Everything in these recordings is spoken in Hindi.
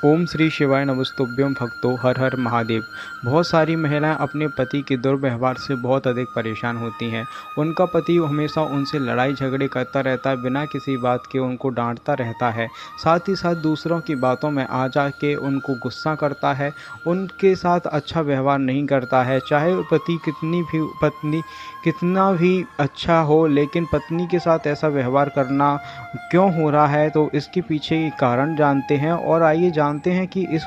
ओम श्री शिवाय नमस्तुभ्यं भक्तों हर हर महादेव। बहुत सारी महिलाएं अपने पति के दुर्व्यवहार से बहुत अधिक परेशान होती हैं। उनका पति हमेशा उनसे लड़ाई झगड़े करता रहता है, बिना किसी बात के उनको डांटता रहता है। साथ ही साथ दूसरों की बातों में आ जा के उनको गुस्सा करता है, उनके साथ अच्छा व्यवहार नहीं करता है। चाहे पत्नी कितना भी अच्छा हो, लेकिन पत्नी के साथ ऐसा व्यवहार करना क्यों हो रहा है, तो इसके पीछे के कारण जानते हैं। और आइए जानते हैं कि इस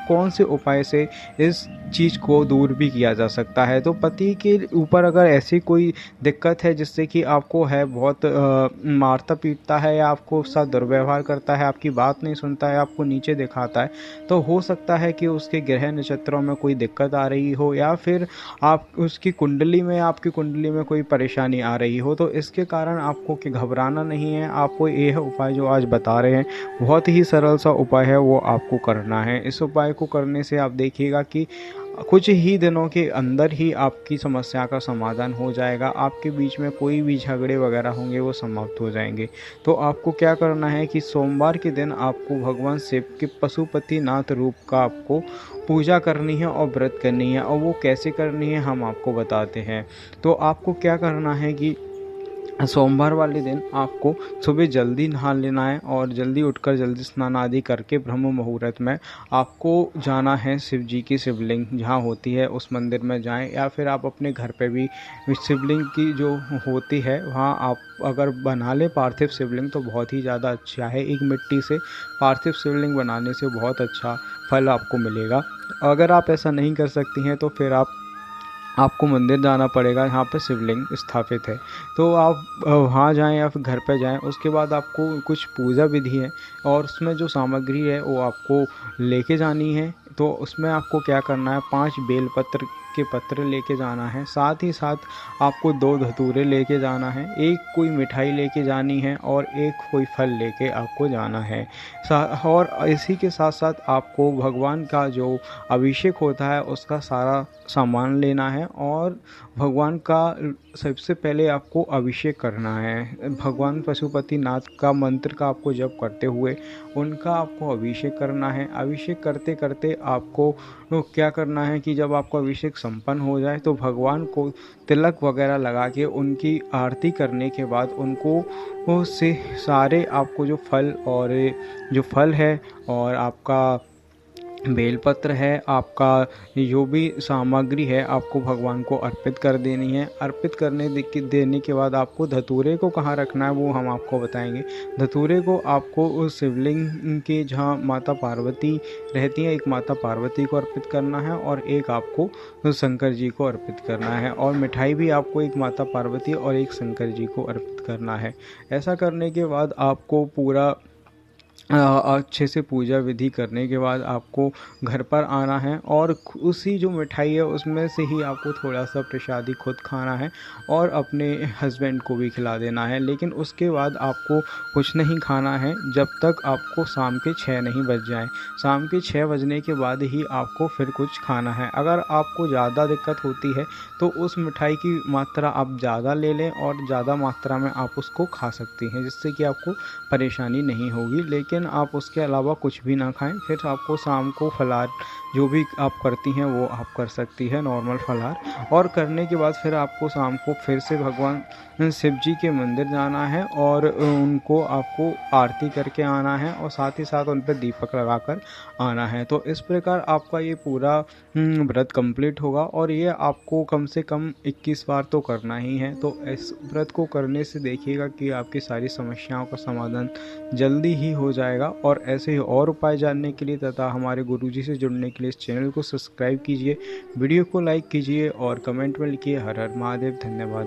कौन से उपाय से इस चीज़ को दूर भी किया जा सकता है। तो पति के ऊपर अगर ऐसी कोई दिक्कत है जिससे कि आपको है बहुत मारता पीटता है, या आपको साथ दुर्व्यवहार करता है, आपकी बात नहीं सुनता है, आपको नीचे दिखाता है, तो हो सकता है कि उसके ग्रह नक्षत्रों में कोई दिक्कत आ रही हो, या फिर आपकी कुंडली में कोई परेशानी आ रही हो। तो इसके कारण आपको कि घबराना नहीं है। आपको यह उपाय जो आज बता रहे हैं बहुत ही सरल सा उपाय है, वो आपको करना है। इस उपाय को करने से आप देखिएगा कि कुछ ही दिनों के अंदर ही आपकी समस्या का समाधान हो जाएगा। आपके बीच में कोई भी झगड़े वगैरह होंगे वो समाप्त हो जाएंगे। तो आपको क्या करना है कि सोमवार के दिन आपको भगवान शिव के पशुपतिनाथ रूप का आपको पूजा करनी है और व्रत करनी है। और वो कैसे करनी है हम आपको बताते हैं। तो आपको क्या करना है कि सोमवार वाले दिन आपको सुबह जल्दी नहा लेना है, और जल्दी उठकर जल्दी स्नान आदि करके ब्रह्म मुहूर्त में आपको जाना है शिव जी की शिवलिंग जहाँ होती है उस मंदिर में जाएं, या फिर आप अपने घर पे भी शिवलिंग की जो होती है वहाँ आप अगर बना लें पार्थिव शिवलिंग तो बहुत ही ज़्यादा अच्छा है। एक मिट्टी से पार्थिव शिवलिंग बनाने से बहुत अच्छा फल आपको मिलेगा। अगर आप ऐसा नहीं कर सकती हैं तो फिर आपको मंदिर जाना पड़ेगा, यहाँ पर शिवलिंग स्थापित है। तो आप वहाँ जाएं या फिर घर पे जाएं। उसके बाद आपको कुछ पूजा विधि है, और उसमें जो सामग्री है वो आपको लेके जानी है। तो उसमें आपको क्या करना है, 5 बेलपत्र के पत्र लेके जाना है। साथ ही साथ आपको 2 धतूरे लेके जाना है, एक कोई मिठाई लेके जानी है, और एक कोई फल लेके आपको जाना है। और इसी के साथ साथ आपको भगवान का जो अभिषेक होता है उसका सारा सामान लेना है, और भगवान का सबसे पहले आपको अभिषेक करना है। भगवान पशुपतिनाथ का मंत्र का आपको जप करते हुए उनका आपको अभिषेक करना है। अभिषेक करते करते आपको क्या करना है कि जब आपका अभिषेक संपन्न हो जाए तो भगवान को तिलक वगैरह लगा के उनकी आरती करने के बाद उनको से सारे आपको जो फल है और आपका बेलपत्र है, आपका जो भी सामग्री है आपको भगवान को अर्पित कर देनी है। अर्पित देने के बाद आपको धतूरे को कहाँ रखना है वो हम आपको बताएंगे। धतूरे को आपको उस शिवलिंग के जहाँ माता पार्वती रहती हैं, एक माता पार्वती को अर्पित करना है, और एक आपको शंकर जी को अर्पित करना है। और मिठाई भी आपको एक माता पार्वती और एक शंकर जी को अर्पित करना है। ऐसा करने के बाद आपको पूरा अच्छे से पूजा विधि करने के बाद आपको घर पर आना है, और उसी जो मिठाई है उसमें से ही आपको थोड़ा सा प्रसादी खुद खाना है और अपने हस्बैंड को भी खिला देना है। लेकिन उसके बाद आपको कुछ नहीं खाना है जब तक आपको शाम के 6 नहीं बज जाए। शाम के 6 बजने के बाद ही आपको फिर कुछ खाना है। अगर आपको ज़्यादा दिक्कत होती है तो उस मिठाई की मात्रा आप ज़्यादा ले लें, और ज़्यादा मात्रा में आप उसको खा सकती हैं, जिससे कि आपको परेशानी नहीं होगी। लेकिन आप उसके अलावा कुछ भी ना खाएं। फिर आपको शाम को फलाहार जो भी आप करती हैं वो आप कर सकती हैं, नॉर्मल फलाहार। और करने के बाद फिर आपको शाम को फिर से भगवान शिव जी के मंदिर जाना है, और उनको आपको आरती करके आना है, और साथ ही साथ उन पर दीपक लगाकर आना है। तो इस प्रकार आपका ये पूरा व्रत कंप्लीट होगा, और ये आपको कम से कम 21 बार तो करना ही है। तो इस व्रत को करने से देखिएगा कि आपकी सारी समस्याओं का समाधान जल्दी ही हो जाएगा। और ऐसे ही और उपाय जानने के लिए तथा हमारे गुरुजी से जुड़ने के लिए इस चैनल को सब्सक्राइब कीजिए, वीडियो को लाइक कीजिए, और कमेंट में लिखिए हर हर महादेव। धन्यवाद।